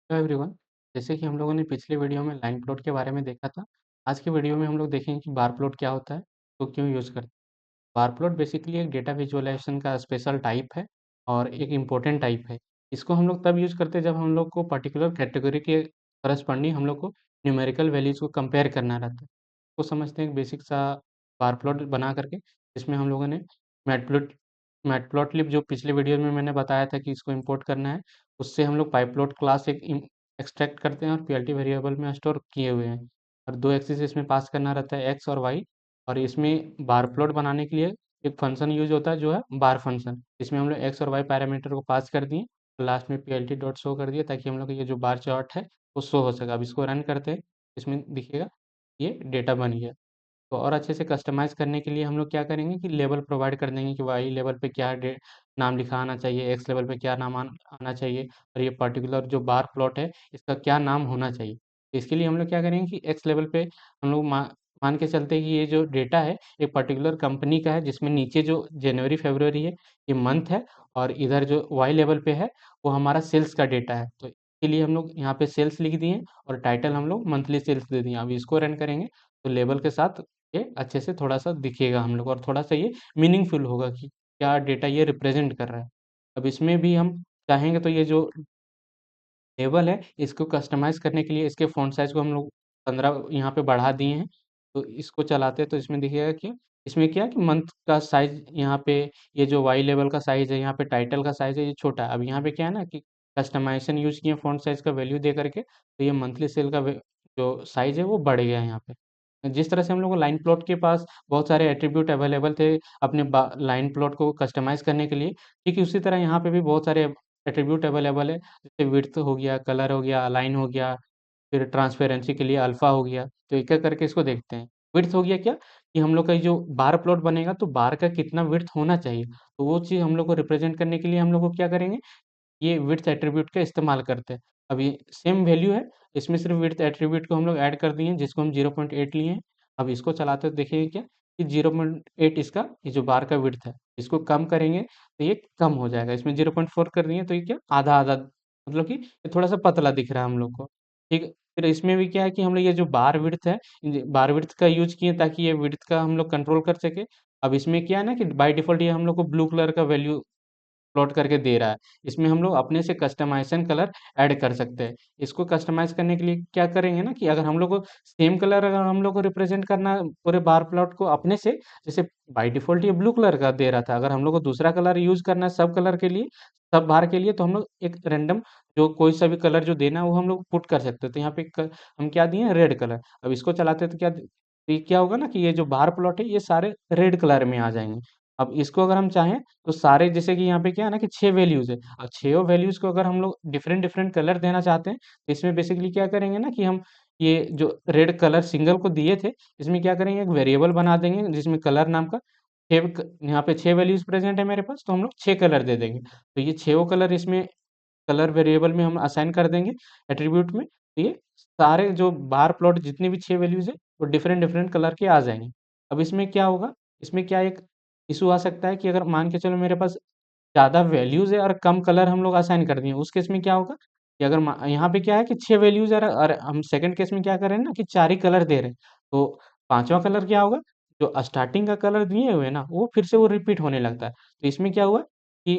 Hello everyone. जैसे कि हम लोगों ने पिछले वीडियो में लाइन प्लॉट के बारे में देखा था। आज की वीडियो में हम लोग देखेंगे कि बार प्लॉट क्या होता है, तो क्यों यूज़ करते हैं। बार प्लॉट बेसिकली एक डेटा विजुअलाइजेशन का स्पेशल टाइप है और एक इम्पोर्टेंट टाइप है। इसको हम लोग तब यूज़ करते हैं जब हम लोग को पर्टिकुलर कैटेगरी के करस्पॉन्डिंग हम लोग को न्यूमेरिकल वैल्यूज़ को कंपेयर करना रहता है। तो समझते हैं एक बेसिक सा बार प्लॉट बना करके, इसमें हम लोगों ने मैटप्लॉट मैटप्लॉटलिब जो पिछले वीडियो में मैंने बताया था कि इसको इंपोर्ट करना है, उससे हम लोग पाइपप्लॉट क्लास एक एक्सट्रैक्ट करते हैं और पीएलटी वेरिएबल में स्टोर किए हुए हैं। और 2 एक्सिस इसमें पास करना रहता है एक्स और वाई। और इसमें बार प्लॉट बनाने के लिए एक फंक्शन यूज़ होता है जो है बार फंक्शन। इसमें हम लोग एक्स और वाई पैरामीटर को पास कर दिए और लास्ट में पीएलटी डॉट शो कर दिया ताकि हम लोग का ये जो बार चार्ट है वो शो हो सके। अब इसको रन करते हैं, इसमें दिखेगा ये डेटा बन गया। तो और अच्छे से कस्टमाइज़ करने के लिए हम लोग क्या करेंगे कि लेबल प्रोवाइड कर देंगे कि वाई लेवल पे क्या नाम लिखा आना चाहिए, एक्स लेवल पे क्या नाम आना चाहिए और ये पर्टिकुलर जो बार प्लॉट है इसका क्या नाम होना चाहिए। तो इसके लिए हम लोग क्या करेंगे कि एक्स लेवल पे हम लोग मान के चलते हैं कि ये जो डेटा है एक पर्टिकुलर कंपनी का है, जिसमें नीचे जो जनवरी फरवरी है ये मंथ है और इधर जो वाई लेवल पे है वो हमारा सेल्स का डेटा है। तो इसके लिए हम लोग यहाँ पे सेल्स लिख दिए और टाइटल हम लोग मंथली सेल्स दे दिए। अब इसको रन करेंगे तो लेबल के साथ ये अच्छे से थोड़ा-सा दिखेगा हम लोग और थोड़ा-सा ये मीनिंगफुल होगा कि क्या डेटा ये रिप्रेज़ेंट कर रहा है। अब इसमें भी हम चाहेंगे तो ये जो टेबल है, इसको कस्टमाइज़ करने के लिए इसके फ़ॉन्ट साइज़ को हम लोग 15 यहाँ पे बढ़ा दिए हैं। तो इसको चलाते हैं तो इसमें दिखेगा कि इसमें क्या है कि मंथ का साइज़ यहाँ पे, ये जो वाई लेवल का साइज़ है, यहाँ पे टाइटल का साइज़ है, ये छोटा है। अब यहाँ पे क्या है ना कि कस्टमाइज़ेशन यूज़ किए फ़ॉन्ट साइज़ का वैल्यू दे करके, तो ये मंथली सेल का जो साइज़ है वो बढ़ गया है यहाँ पे। जिस तरह से हम लोग को लाइन प्लॉट के पास बहुत सारे एट्रीब्यूट अवेलेबल थे अपने लाइन प्लॉट को कस्टमाइज़ करने के लिए, ठीक है उसी तरह यहाँ पे भी बहुत सारे एट्रीब्यूट अवेलेबल है। जैसे विड्थ हो गया, कलर हो गया, अलाइन हो गया, फिर ट्रांसपेरेंसी के लिए अल्फ़ा हो गया। तो एक-एक करके इसको देखते हैं। विड्थ हो गया क्या कि हम लोग का ये जो बार प्लॉट बनेगा तो बार का कितना विड्थ होना चाहिए, तो वो चीज़ हम लोग को रिप्रेज़ेंट करने के लिए हम लोग को क्या करेंगे, ये विड्थ एट्रीब्यूट का इस्तेमाल करते हैं। अब ये सेम वैल्यू है, इसमें सिर्फ़ विड्थ एट्रीब्यूट को हम लोग ऐड कर दिए हैं जिसको हम 0.8 लिए हैं। अब इसको चलाते तो देखिए क्या कि 0.8 इसका ये जो बार का विड्थ है, इसको कम करेंगे तो ये कम हो जाएगा। इसमें 0.4 कर दिए तो ये क्या आधा-आधा, मतलब कि ये थोड़ा-सा पतला दिख रहा है हम लोग को, ठीक है। फिर इसमें भी क्या है कि हम लोग ये जो बार विड्थ है, ये बार विड्थ का यूज़ किए ताकि ये विड्थ का हम लोग कंट्रोल कर सकें। अब इसमें क्या है ना कि बाय डिफ़ॉल्ट ये हम लोग को ब्लू कलर का वैल्यू प्लॉट करके दे रहा है। इसमें हम लोग अपने से कस्टमाइज़ेशन कलर ऐड कर सकते हैं। इसको कस्टमाइज़ करने के लिए क्या करेंगे ना कि अगर हम लोग को सेम कलर अगर हम लोग को रिप्रेज़ेंट करना है पूरे बार प्लॉट को अपने से, जैसे बाय डिफ़ॉल्ट ये ब्लू कलर का दे रहा था, अगर हम लोग को दूसरा कलर यूज़ करना है सब कलर के लिए, सब बार के लिए, तो हम लोग एक रैंडम जो कोई सा भी कलर जो देना है वो हम लोग पुट कर सकते हैं। तो यहाँ पे हम क्या दिए हैं रेड कलर। अब इसको चलाते हैं तो तो ये क्या होगा ना कि ये जो बार प्लॉट है ये सारे रेड कलर में आ जाएँगे। अब इसको अगर हम चाहें तो सारे, जैसे कि यहाँ पे क्या है ना कि 6 वैल्यूज़ है। अब 6 वैल्यूज़ को अगर हम लोग डिफरेंट डिफरेंट कलर देना चाहते हैं, तो इसमें बेसिकली क्या करेंगे ना कि हम ये जो रेड कलर सिंगल को दिए थे, इसमें क्या करेंगे एक वेरिएबल बना देंगे जिसमें कलर नाम का 6 यहाँ पे 6 वैल्यूज़ प्रेज़ेंट है मेरे पास, तो हम लोग 6 कलर दे देंगे। तो ये 6 कलर इसमें कलर वेरिएबल में हम असाइन कर देंगे एट्रीब्यूट में। तो ये सारे जो बार प्लॉट जितनी भी 6 वैल्यूज़ है, वो डिफरेंट डिफरेंट कलर के आ जाएँगे। अब इसमें क्या होगा, इसमें क्या एक इश्यू आ सकता है कि अगर मान के चलो मेरे पास ज़्यादा वैल्यूज़ है और कम कलर हम लोग असाइन कर दिए, उस केस में क्या होगा कि अगर यहाँ पे क्या है कि 6 वैल्यूज़ और हम सेकंड केस में क्या कर रहे हैं ना कि 4 ही कलर दे रहे हैं। तो 5वाँ कलर क्या होगा, जो स्टार्टिंग का कलर दिए हुए हैं ना, वो फिर से वो रिपीट होने लगता है। तो इसमें क्या हुआ कि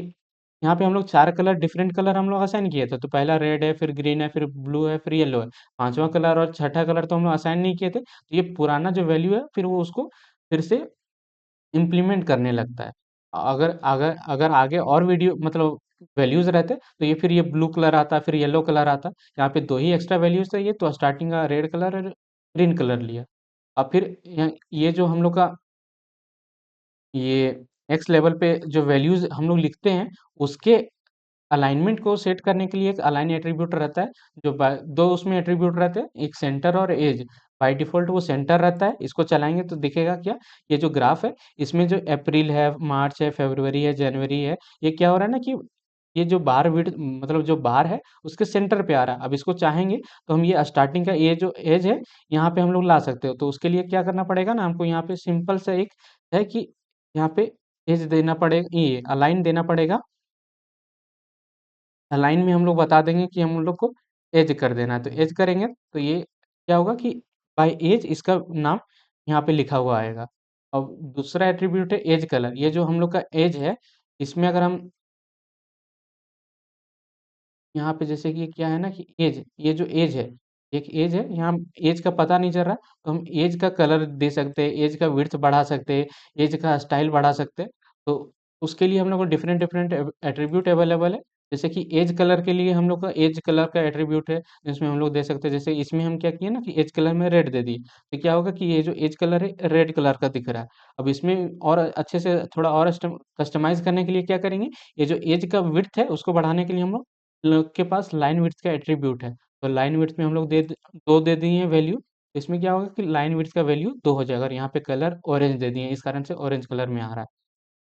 यहाँ पे हम लोग 4 कलर डिफरेंट कलर हम लोग असाइन किए थे। तो पहला रेड है, फिर ग्रीन है, फिर ब्लू है, फिर येलो है। 5वाँ कलर और छठा कलर तो हम लोग असाइन नहीं किए थे। तो ये पुराना जो वैल्यू है, फिर वो उसको फिर से इम्प्लीमेंट करने लगता है। अगर अगर अगर आगे और वीडियो मतलब वैल्यूज़ रहते, तो ये फिर ये ब्लू कलर आता, फिर येलो कलर आता। यहाँ पे 2 ही एक्स्ट्रा वैल्यूज़ चाहिए, तो स्टार्टिंग का रेड कलर और ग्रीन कलर लिया। अब फिर ये जो हम लोग का ये एक्स लेवल पे जो वैल्यूज़ हम लोग लिखते हैं, उसके अलाइनमेंट को सेट करने के लिए एक अलाइन एट्रीब्यूट रहता है, जो 2 उसमें एट्रीब्यूट रहते हैं, एक सेंटर और एज। बाय डिफ़ॉल्ट वो सेंटर रहता है, इसको चलाएँगे तो दिखेगा क्या, ये जो ग्राफ है, इसमें जो अप्रैल है, मार्च है, फरवरी है, जनवरी है, ये क्या हो रहा है ना कि ये जो बार विड्थ मतलब जो बार है, उसके सेंटर पे आ रहा है। अब इसको चाहेंगे तो हम ये स्टार्टिंग का ये जो एज है, यहाँ पे हम लोग ला सकते हो। तो उसके लिए क्या करना पड़ेगा ना हमको, यहाँ पे सिंपल सा एक है कि यहाँ पे एज देना पड़ेगा, ये अलाइन देना पड़ेगा। अलाइन में हम लोग बता देंगे कि हम लोग को एज कर देना है, तो एज करेंगे तो ये क्या होगा कि बाय एज इसका नाम यहाँ पे लिखा हुआ आएगा। अब दूसरा एट्रीब्यूट है एज कलर, ये जो हम लोग का एज है, इसमें अगर हम यहाँ पे जैसे कि क्या है ना कि एज, ये जो एज है, एक एज है, यहाँ एज का पता नहीं चल रहा, तो हम एज का कलर दे सकते हैं, एज का विड्थ बढ़ा सकते हैं, एज का स्टाइल बढ़ा सकते हैं। तो उसके लिए हम लोग को डिफरेंट डिफरेंट एट्रीब्यूट अवेलेबल है। जैसे कि एज कलर के लिए हम लोग का एज कलर का एट्रीब्यूट है, जिसमें हम लोग दे सकते हैं, जैसे इसमें हम क्या किए ना कि एज कलर में रेड दे दिए, तो क्या होगा कि ये जो एज कलर है रेड कलर का दिख रहा है। अब इसमें और अच्छे से थोड़ा और कस्टमाइज करने के लिए क्या करेंगे, ये जो एज का विड्थ है उसको बढ़ाने के लिए हम लोग के पास लाइन विड्थ का एट्रीब्यूट है, तो लाइन विड्थ में हम लोग दो दे दिए हैं वैल्यू। इसमें क्या होगा कि लाइन विड्थ का वैल्यू 2 हो जाएगा, और यहाँ पे कलर ऑरेंज दे दिए हैं, इस कारण से ऑरेंज कलर में आ रहा है।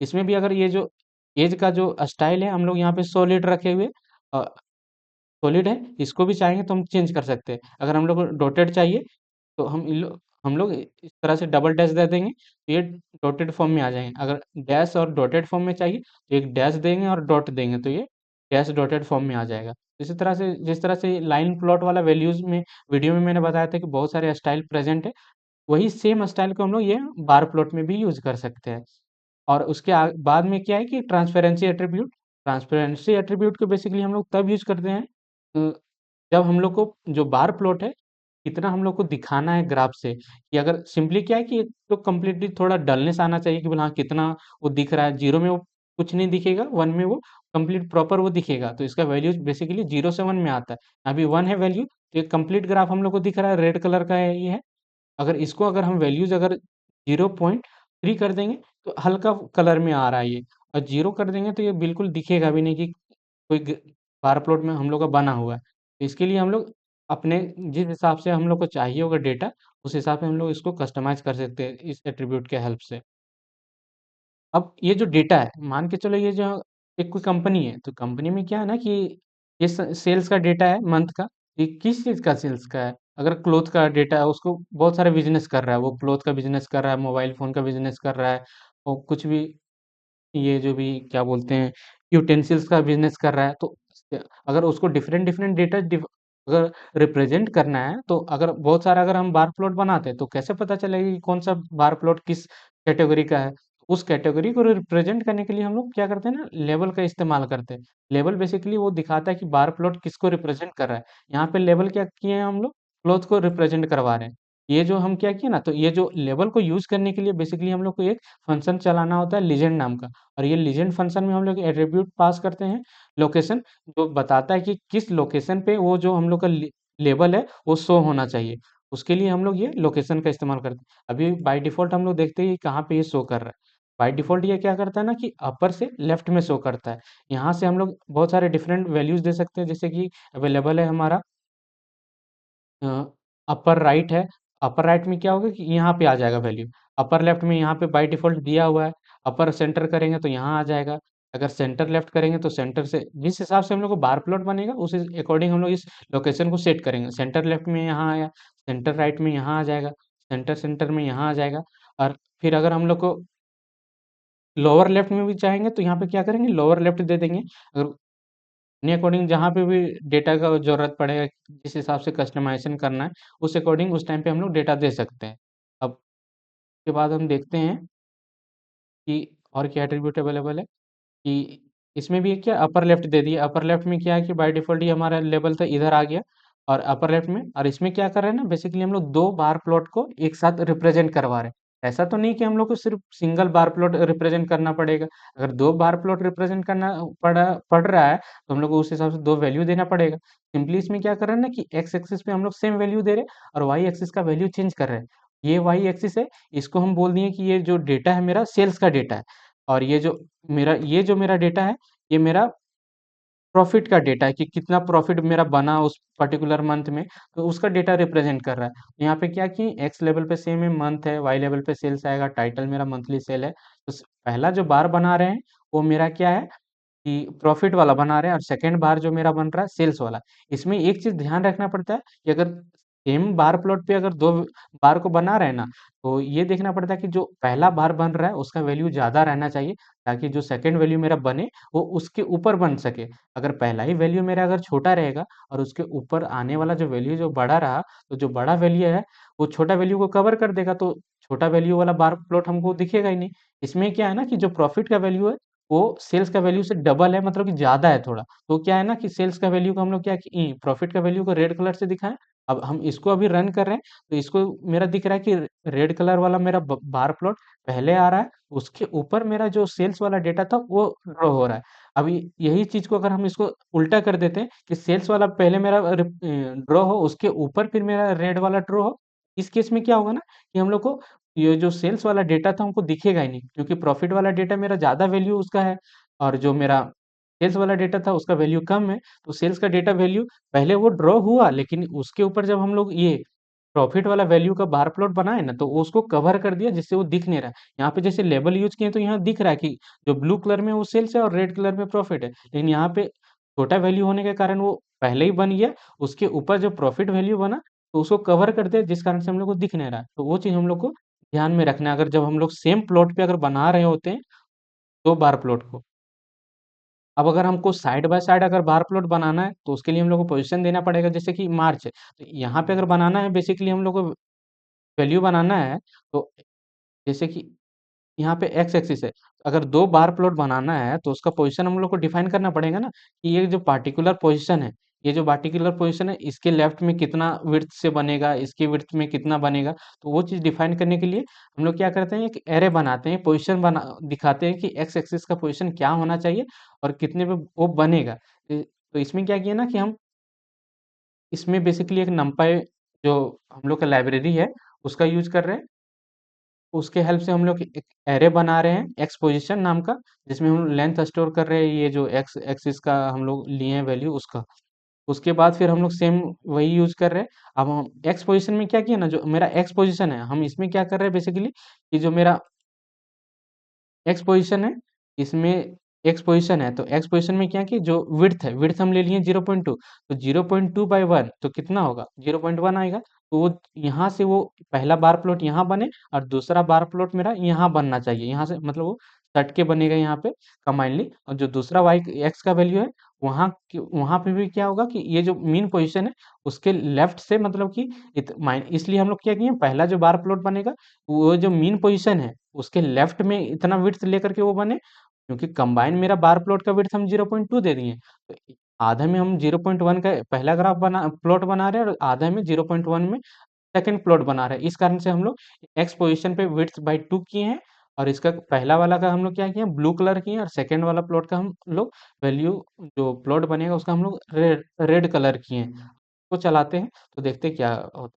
इसमें भी अगर ये जो एज का जो स्टाइल है हम लोग यहाँ पे सॉलिड रखे हुए, सॉलिड है, इसको भी चाहेंगे तो हम चेंज कर सकते हैं। अगर हम लोग को डॉटेड चाहिए तो हम लोग इस तरह से डबल डैश दे देंगे, तो ये डॉटेड फॉर्म में आ जाएंगे। अगर डैश और डॉटेड फॉर्म में चाहिए तो एक डैश देंगे और डॉट देंगे, तो ये डैश डॉटेड फॉर्म में आ जाएगा। इसी तरह से जिस तरह से लाइन प्लॉट वाला वैल्यूज में वीडियो में मैंने बताया था कि बहुत सारे स्टाइल प्रेजेंट है, वही सेम स्टाइल को हम लोग ये बार प्लॉट में भी यूज कर सकते हैं। और उसके बाद में क्या है कि ट्रांसपेरेंसी एट्रीब्यूट, ट्रांसपेरेंसी एट्रीब्यूट को बेसिकली हम लोग तब यूज करते हैं जब हम लोग को जो बार प्लॉट है कितना हम लोग को दिखाना है ग्राफ से, कि अगर सिंपली क्या है कि तो कम्प्लीटली थोड़ा डलनेस आना चाहिए कि बोला हाँ कितना वो दिख रहा है, जीरो में वो कुछ नहीं दिखेगा, वन में वो कंप्लीट प्रॉपर वो दिखेगा, तो इसका वैल्यू बेसिकली जीरो से वन में आता है। अभी वन है वैल्यू, तो एक कंप्लीट ग्राफ हम लोग को दिख रहा है, रेड कलर का है ये है। अगर इसको अगर हम वैल्यूज अगर 0.3 कर देंगे तो हल्का कलर में आ रहा है ये, और जीरो कर देंगे तो ये बिल्कुल दिखेगा भी नहीं कि कोई बार प्लॉट में हम लोग का बना हुआ है। तो इसके लिए हम लोग अपने जिस हिसाब से हम लोग को चाहिए होगा डेटा, उस हिसाब से हम लोग इसको कस्टमाइज कर सकते हैं इस एट्रीब्यूट के हेल्प से। अब ये जो डेटा है, मान के चलो ये जो एक कोई कंपनी है, तो कंपनी में क्या है ना कि ये सेल्स का डेटा है मंथ का, ये किस चीज़ का सेल्स का है। अगर क्लोथ का डेटा है, उसको बहुत सारे बिजनेस कर रहा है, वो क्लोथ का बिजनेस कर रहा है, मोबाइल फोन का बिजनेस कर रहा है, और कुछ भी ये जो भी क्या बोलते हैं यूटेंसिल्स का बिजनेस कर रहा है, तो अगर उसको डिफरेंट डिफरेंट डेटा अगर रिप्रेजेंट करना है, तो अगर बहुत सारा अगर हम बार प्लॉट बनाते हैं तो कैसे पता चलेगा कि कौन सा बार प्लॉट किस कैटेगरी का है। उस कैटेगरी को रिप्रेजेंट करने के लिए हम लोग क्या करते हैं ना, लेबल का इस्तेमाल करते हैं। लेबल बेसिकली वो दिखाता है कि बार प्लॉट किसको रिप्रेजेंट कर रहा है। यहाँ पे लेबल क्या किए हैं हम लोग, क्लॉथ को रिप्रेजेंट करवा रहे हैं। ये जो हम क्या किए ना, तो ये जो लेबल को यूज करने के लिए बेसिकली हम लोग को एक फंक्शन चलाना होता है लीजेंड नाम का, और ये लीजेंड फंक्शन में हम लोग एट्रीब्यूट पास करते हैं लोकेशन, जो बताता है कि किस लोकेशन पे वो जो हम लोग का लेबल है वो शो होना चाहिए। उसके लिए हम लोग ये लोकेशन का इस्तेमाल करते हैं। अभी बाय डिफ़ॉल्ट हम लोग देखते हैं कि कहाँ पे ये शो कर रहा है। बाय डिफ़ॉल्ट ये क्या करता है ना कि अपर से लेफ्ट में शो करता है। यहाँ से हम लोग बहुत सारे डिफरेंट वैल्यूज़ दे सकते हैं, जैसे कि अवेलेबल है हमारा अपर राइट है। अपर राइट में क्या होगा कि यहाँ पे आ जाएगा वैल्यू। अपर लेफ्ट में यहाँ पे बाय डिफ़ॉल्ट दिया हुआ है। अपर सेंटर करेंगे तो यहाँ आ जाएगा। अगर सेंटर लेफ्ट करेंगे तो सेंटर से जिस हिसाब से हम लोग को बार प्लॉट बनेगा उस अकॉर्डिंग हम लोग इस लोकेशन को सेट करेंगे। सेंटर लेफ्ट में यहाँ आया, सेंटर राइट में यहाँ आ जाएगा, सेंटर सेंटर में यहाँ आ जाएगा। और फिर अगर हम लोग को लोअर लेफ्ट में भी चाहेंगे तो यहाँ पे क्या करेंगे, लोअर लेफ्ट दे देंगे। अगर अपने अकॉर्डिंग जहाँ पे भी डेटा का ज़रूरत पड़ेगा, जिस हिसाब से कस्टमाइज़ेशन करना है, उस अकॉर्डिंग उस टाइम पे हम लोग डेटा दे सकते हैं। अब उसके बाद हम देखते हैं कि और क्या एट्रीब्यूट अवेलेबल है, कि इसमें भी क्या अपर लेफ्ट दे दिया। अपर लेफ्ट में क्या है कि बाय डिफ़ॉल्ट ये हमारा लेवल था, इधर आ गया, और अपर लेफ्ट में, और इसमें क्या कर रहे हैं ना, बेसिकली हम लोग 2 बार प्लॉट को एक साथ रिप्रेज़ेंट करवा रहे हैं। ऐसा तो नहीं कि हम लोग को सिर्फ़ सिंगल बार प्लॉट रिप्रेज़ेंट करना पड़ेगा। अगर 2 बार प्लॉट रिप्रेज़ेंट करना पड़ रहा है, तो हम लोग को उस हिसाब से 2 वैल्यू देना पड़ेगा। सिंपली इसमें क्या कर रहे हैं ना कि एक्स एक्सिस पे हम लोग सेम वैल्यू दे रहे हैं, और वाई एक्सिस का वैल्यू चेंज कर रहे हैं। ये वाई एक्सिस है, इसको हम बोल दिए कि ये जो डेटा है मेरा सेल्स का डेटा है, और ये जो मेरा डेटा है, ये मेरा प्रॉफ़िट का डेटा है कि कितना प्रॉफ़िट मेरा बना उस पर्टिकुलर मंथ में, तो उसका डेटा रिप्रेज़ेंट कर रहा है। यहाँ पे क्या कि एक्स लेवल पे सेम है मंथ है, वाई लेवल पे सेल्स आएगा, टाइटल मेरा मंथली सेल है। तो पहला जो बार बना रहे हैं, वो मेरा क्या है कि प्रॉफ़िट वाला बना रहे हैं, और सेकंड बार जो मेरा बन रहा है सेल्स वाला। इसमें एक चीज़ ध्यान रखना पड़ता है कि अगर सेम बार प्लॉट पे अगर 2 बार को बना रहे हैं ना, तो ये देखना पड़ता है कि जो पहला बार बन रहा है उसका वैल्यू ज़्यादा रहना चाहिए, ताकि जो सेकंड वैल्यू मेरा बने वो उसके ऊपर बन सके। अगर पहला ही वैल्यू मेरा अगर छोटा रहेगा और उसके ऊपर आने वाला जो वैल्यू जो बड़ा रहा, तो जो बड़ा वैल्यू है वो छोटा वैल्यू को कवर कर देगा, तो छोटा वैल्यू वाला बार प्लॉट हमको दिखेगा ही नहीं। इसमें क्या है ना कि जो प्रॉफिट का वैल्यू है, वो सेल्स का वैल्यू से डबल है, मतलब कि ज़्यादा है थोड़ा। तो क्या है ना कि सेल्स का वैल्यू को हम लोग क्या कि प्रॉफिट का वैल्यू को रेड कलर से दिखाएँ। अब हम इसको अभी रन कर रहे हैं, तो इसको मेरा दिख रहा है कि रेड कलर वाला मेरा बार प्लॉट पहले आ रहा है, उसके ऊपर मेरा जो सेल्स वाला डेटा था वो ड्रॉ हो रहा है। अभी यही चीज को अगर हम इसको उल्टा कर देते हैं कि सेल्स वाला पहले मेरा ड्रॉ हो, उसके ऊपर फिर मेरा रेड वाला ड्रॉ हो, इस केस में क्या होगा ना कि हम लोग को ये जो सेल्स वाला डेटा था हमको दिखेगा ही नहीं, क्योंकि प्रॉफिट वाला डेटा मेरा ज्यादा वैल्यू उसका है, और जो मेरा सेल्स वाला डेटा था उसका वैल्यू कम है। तो सेल्स का डेटा वैल्यू पहले वो ड्रॉ हुआ, लेकिन उसके ऊपर जब हम लोग ये प्रॉफिट वाला वैल्यू का बार प्लॉट बनाए ना, तो वो उसको कवर कर दिया जिससे वो दिख नहीं रहा है। यहाँ पे जैसे लेबल यूज किए तो यहाँ दिख रहा है कि जो ब्लू कलर में वो सेल्स है और रेड कलर में प्रॉफिट है, लेकिन यहाँ पे छोटा वैल्यू होने के कारण वो पहले ही बन गया, उसके ऊपर जो प्रॉफिट वैल्यू बना तो उसको कवर कर दिया, जिस कारण से हम लोग को दिख नहीं रहा है। तो वो चीज हम लोग को ध्यान में रखना है, अगर जब हम लोग सेम प्लॉट पे अगर बना रहे होते हैं दो बार प्लॉट को। अब अगर हमको साइड बाय साइड अगर बार प्लॉट बनाना है, तो उसके लिए हम लोग को पोजीशन देना पड़ेगा, जैसे कि मार्च है, तो यहाँ पे अगर बनाना है बेसिकली हम लोग को वैल्यू बनाना है, तो जैसे कि यहाँ पे एक्स एक्सिस है, अगर दो बार प्लॉट बनाना है तो उसका पोजीशन हम लोग को डिफाइन करना पड़ेगा ना, कि ये जो पार्टिकुलर पोजीशन है, ये जो पार्टिकुलर पोजीशन है इसके लेफ्ट में कितना विड्थ से बनेगा, इसके विड्थ में कितना बनेगा। तो वो चीज़ डिफाइन करने के लिए हम लोग क्या करते हैं, एक एरे बनाते हैं, पोजीशन बना दिखाते हैं कि एक्स एक्सिस का पोजीशन क्या होना चाहिए और कितने पे वो बनेगा। तो इसमें क्या किया ना कि हम इसमें बेसिकली एक नंपाई जो हम लोग का लाइब्रेरी है उसका यूज कर रहे हैं। उसके हेल्प से हम लोग एक एरे बना रहे हैं एक्स पोजीशन नाम का, जिसमें हम लेंथ स्टोर कर रहे हैं, ये जो एक्स एक्सिस का हम लोग लिए हैं वैल्यू उसका। उसके बाद फिर हम लोग सेम वही यूज कर रहे हैं। अब हम एक्स पोजीशन में क्या किया ना, जो मेरा एक्स पोजीशन है हम इसमें क्या कर रहे हैं बेसिकली, कि जो मेरा एक्स पोजीशन है, इसमें एक्स पोजीशन है, तो एक्स पोजीशन में क्या कि जो विड्थ है, विड्थ हम ले लिए 0.2, तो 0.2 बाई 1 तो कितना होगा, 0.1 आएगा। तो वो यहाँ से वो पहला बार प्लॉट यहाँ बने और दूसरा बार प्लॉट मेरा यहाँ बनना चाहिए, यहाँ से मतलब वो सट के बनेगा यहाँ पे कंबाइनली, और जो दूसरा वाई एक्स का वैल्यू है वहां पे भी क्या होगा कि ये जो मीन पोजीशन है उसके लेफ्ट से, मतलब कि इसलिए हम लोग क्या किए, पहला जो बार प्लॉट बनेगा वो जो मीन पोजीशन है उसके लेफ्ट में इतना विड्थ लेकर के वो बने, क्योंकि कंबाइन मेरा बार प्लॉट का विड्थ हम 0.2 दे दिए, तो आधा में हम 0.1 का पहला ग्राफ बना प्लॉट बना रहे हैं और आधा में 0.1 में सेकंड प्लॉट बना रहे हैं। इस कारण से हम लोग एक्स पोजीशन पे विड्थ बाई 2 किए हैं, और इसका पहला वाला का हम लोग क्या किए, ब्लू कलर किए हैं, और सेकंड वाला प्लॉट का हम लोग वैल्यू जो प्लॉट बनेगा उसका हम लोग रेड रेड कलर किए हैं। तो चलाते हैं तो देखते हैं क्या होता है।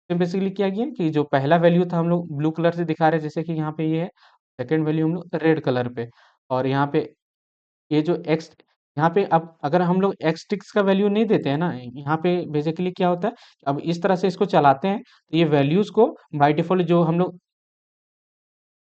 तो बेसिकली क्या किया कि जो पहला वैल्यू था हम लोग ब्लू कलर से दिखा रहे हैं, जैसे कि यहाँ पे ये है, सेकंड वैल्यू हम लोग रेड कलर पे, और यहाँ पे ये जो एक्स, यहाँ पे अब अगर हम लोग एक्स टिक्स का वैल्यू नहीं देते हैं ना, यहाँ पे बेसिकली क्या होता है, अब इस तरह से इसको चलाते हैं तो ये वैल्यूज को बाय डिफॉल्ट जो हम लोग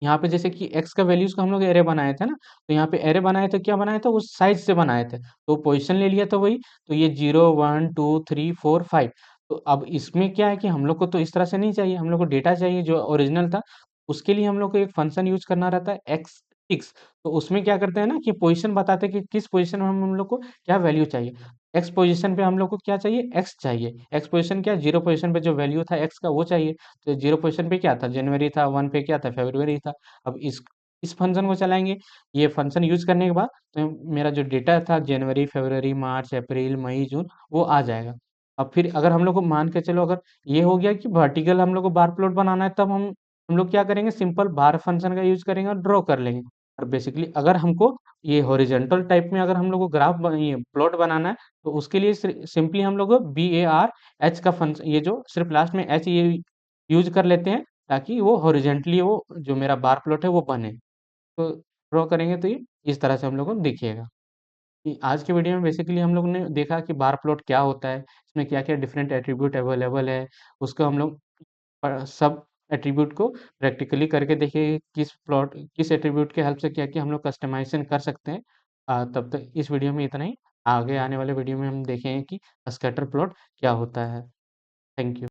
यहाँ पे जैसे कि एक्स का वैल्यूज का हम लोग एरे बनाए थे ना, तो यहाँ पे एरे बनाए थे, क्या बनाए थे, उस साइज से बनाए थे, तो पोजीशन ले लिया था वही, तो ये 0 1 2 3 4 5। तो अब इसमें क्या है कि हम लोग को तो इस तरह से नहीं चाहिए, हम लोग को डेटा चाहिए जो ओरिजिनल था। उसके लिए हम लोग को एक फंक्शन यूज करना रहता है एक्स टिक्स। तो उसमें क्या करते हैं ना कि पोजीशन बताते हैं कि किस पोजीशन में हम लोग को क्या वैल्यू चाहिए। एक्स पोजीशन पे हम लोग को क्या चाहिए, एक्स चाहिए। एक्स पोजीशन क्या, जीरो पोजीशन पे जो वैल्यू था एक्स का वो चाहिए। तो जीरो पोजीशन पे क्या था, जनवरी था, वन पे क्या था, फरवरी था। अब इस फंक्शन को चलाएंगे, ये फंक्शन यूज करने के बाद तो मेरा जो डेटा था जनवरी, फरवरी, मार्च, अप्रैल, मई, जून, वो आ जाएगा। अब फिर अगर हम लोग को मान के चलो, अगर ये हो गया कि वर्टिकल हम लोग को बार प्लॉट बनाना है, तब हम लोग क्या करेंगे, सिंपल बार फंक्शन का यूज करेंगे और ड्रॉ कर लेंगे। और बेसिकली अगर हमको ये हॉरिजेंटल टाइप में अगर हम लोग को ये प्लॉट बनाना है, तो उसके लिए सिंपली हम लोग BAR H का फंक्शन, ये जो सिर्फ लास्ट में एच ये यूज कर लेते हैं, ताकि वो हॉरिजेंटली वो जो मेरा बार प्लॉट है वो बने। तो ड्रॉ करेंगे तो ये इस तरह से हम लोग को दिखेगा। कि आज के वीडियो में बेसिकली हम लोग ने देखा कि बार प्लॉट क्या होता है, इसमें क्या क्या डिफरेंट एट्रीब्यूट अवेलेबल है, उसको हम लोग सब एट्रीब्यूट को प्रैक्टिकली करके देखिए, किस एट्रीब्यूट के हेल्प से क्या क्या हम लोग कस्टमाइजेशन कर सकते हैं। तब तक इस वीडियो में इतना ही। आगे आने वाले वीडियो में हम देखेंगे कि स्कैटर प्लॉट क्या होता है। Thank you.